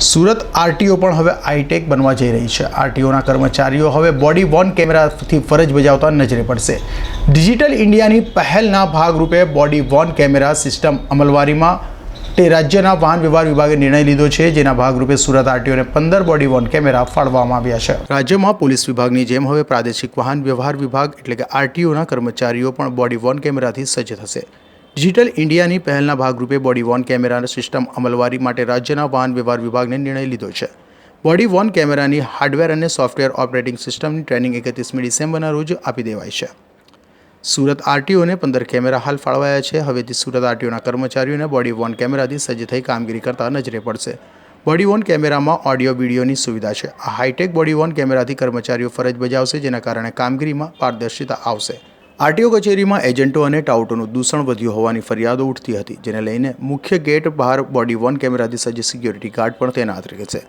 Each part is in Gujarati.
સુરત આરટીઓ પણ હવે હાઈટેક બનવા જઈ રહી છે। આરટીઓના કર્મચારીઓ હવે બોડી વોર્ન કેમેરાથી ફરજ બજાવતા નજરે પડશે। ડિજિટલ ઇન્ડિયાની પહેલના ભાગરૂપે બોડી વોર્ન કેમેરા સિસ્ટમ અમલવારીમાં રાજ્યના વાહન વ્યવહાર વિભાગે નિર્ણય લીધો છે, જેના ભાગરૂપે સુરત આરટીઓને 15 બોડી વોર્ન કેમેરા ફાળવવામાં આવ્યા છે। રાજ્યમાં પોલીસ વિભાગની જેમ હવે પ્રાદેશિક વાહન વ્યવહાર વિભાગ એટલે કે આરટીઓના કર્મચારીઓ પણ બોડી વોર્ન કેમેરાથી સજ્જ થશે। ડિજિટલ ઇન્ડિયાની પહેલના ભાગરૂપે બોડી વોર્ન કેમેરા સિસ્ટમ અમલવારી માટે રાજ્યના વાહન વ્યવહાર વિભાગને નિર્ણય લીધો છે। બોડી વોર્ન કેમેરાની હાર્ડવેર અને સોફ્ટવેર ઓપરેટિંગ સિસ્ટમની ટ્રેનિંગ 31મી ડિસેમ્બરના રોજ આપી દેવાઈ છે। સુરત આરટીઓને 15 કેમેરા હાલ ફાળવાયા છે। હવેથી સુરત આરટીઓના કર્મચારીઓને બોડી વોર્ન કેમેરાથી સજ્જ થઈ કામગીરી કરતા નજરે પડશે। બોડી વોર્ન કેમેરામાં ઓડિયો વિડીયોની સુવિધા છે। આ હાઈટેક બોડી વોર્ન કેમેરાથી કર્મચારીઓ ફરજ બજાવશે, જેના કારણે કામગીરીમાં પારદર્શિતા આવશે। આરટીઓ કચેરીમાં એજન્ટો અને ટાઉટોનું દૂષણ વધ્યું હોવાની ફરિયાદો ઉઠતી હતી, જેને લઈને મુખ્ય ગેટ બહાર બોડી વોર્ન કેમેરાથી સજ્જ સિક્યોરિટી ગાર્ડ પણ તૈનાત રહેશે,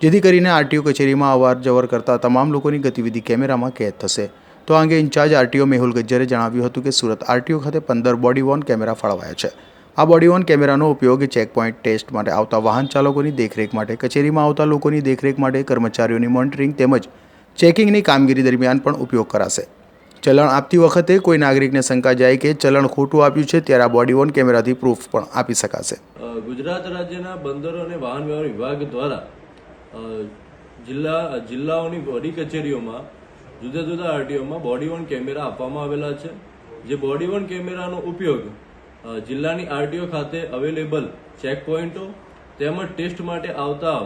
જેથી કરીને આરટીઓ કચેરીમાં અવર જવર કરતા તમામ લોકોની ગતિવિધિ કેમેરામાં કેદ થશે। તો આ અંગે ઇન્ચાર્જ આરટીઓ મેહુલ ગજ્જરે જણાવ્યું હતું કે સુરત આરટીઓ ખાતે 15 બોડી વોર્ન કેમેરા ફાળવાયા છે। આ બોડી વોર્ન કેમેરાનો ઉપયોગ ચેકપોઇન્ટ ટેસ્ટ માટે આવતા વાહન ચાલકોની દેખરેખ માટે, કચેરીમાં આવતા લોકોની દેખરેખ માટે, કર્મચારીઓની મોનિટરિંગ તેમજ ચેકિંગની કામગીરી દરમિયાન પણ ઉપયોગ કરાશે। ચલણ આપતી વખતે કોઈ નાગરિકને શંકા જાય કે ચલણ ખોટું આપ્યું છે, ત્યારે આ બોડી વોર્ન કેમેરાથી પ્રૂફ પણ આપી શકાશે। ગુજરાત રાજ્યના બંદરો અને વાહન વ્યવહાર વિભાગ દ્વારા જિલ્લાઓની બોડી કચેરીઓમાં જુદા જુદા આરટીઓમાં બોડી વોર્ન કેમેરા આપવામાં આવેલા છે। જે બોડી વોર્ન કેમેરાનો ઉપયોગ જિલ્લાની આરટીઓ ખાતે અવેલેબલ ચેક પોઈન્ટો તેમજ ટેસ્ટ માટે આવતા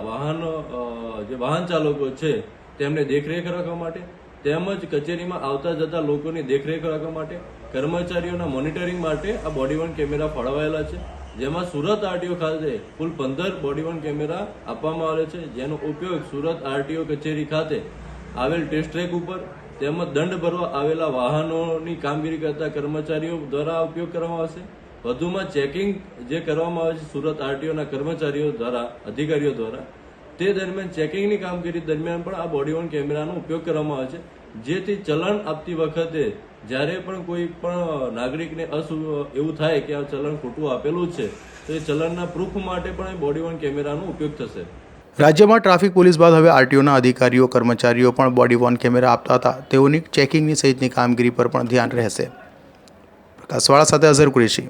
વાહન ચાલકો છે તેમને દેખરેખ રાખવા માટે તેમજ કચેરીમાં આવતા જતા લોકોની દેખરેખ રાખવા માટે, કર્મચારીઓના મોનિટરિંગ માટે આ બોડી વોર્ન કેમેરા ફાળવાયેલા છે। જેમાં સુરત આરટીઓ ખાતે કુલ 15 બોડી વોર્ન કેમેરા આપવામાં આવે છે, જેનો ઉપયોગ સુરત આરટીઓ કચેરી ખાતે આવેલ ટેસ્ટ ટ્રેક ઉપર તેમજ દંડ ભરવા આવેલા વાહનોની કામગીરી કરતા કર્મચારીઓ દ્વારા ઉપયોગ કરવામાં આવશે। વધુમાં ચેકિંગ જે કરવામાં આવે છે સુરત આરટીઓના કર્મચારીઓ દ્વારા, અધિકારીઓ દ્વારા, તે દરમિયાન ચેકિંગની કામગીરી દરમિયાન પણ આ બોડી વોર્ન કેમેરાનો ઉપયોગ કરવામાં આવે છે, જેથી ચલણ આપતી વખતે જ્યારે પણ કોઈ પણ નાગરિકને એવું થાય કે આ ચલણ ખોટું આપેલું છે, તો એ ચલણના પ્રૂફ માટે પણ બોડી વોર્ન કેમેરાનો ઉપયોગ થશે। રાજ્યમાં ટ્રાફિક પોલીસ બાદ હવે આરટીઓના અધિકારીઓ કર્મચારીઓ પણ બોડી વોર્ન કેમેરા આપતા હતા, તેઓની ચેકિંગની સહિતની કામગીરી પર પણ ધ્યાન રહેશે। પ્રકાશવાળા સાથે અઝર કુરેશી।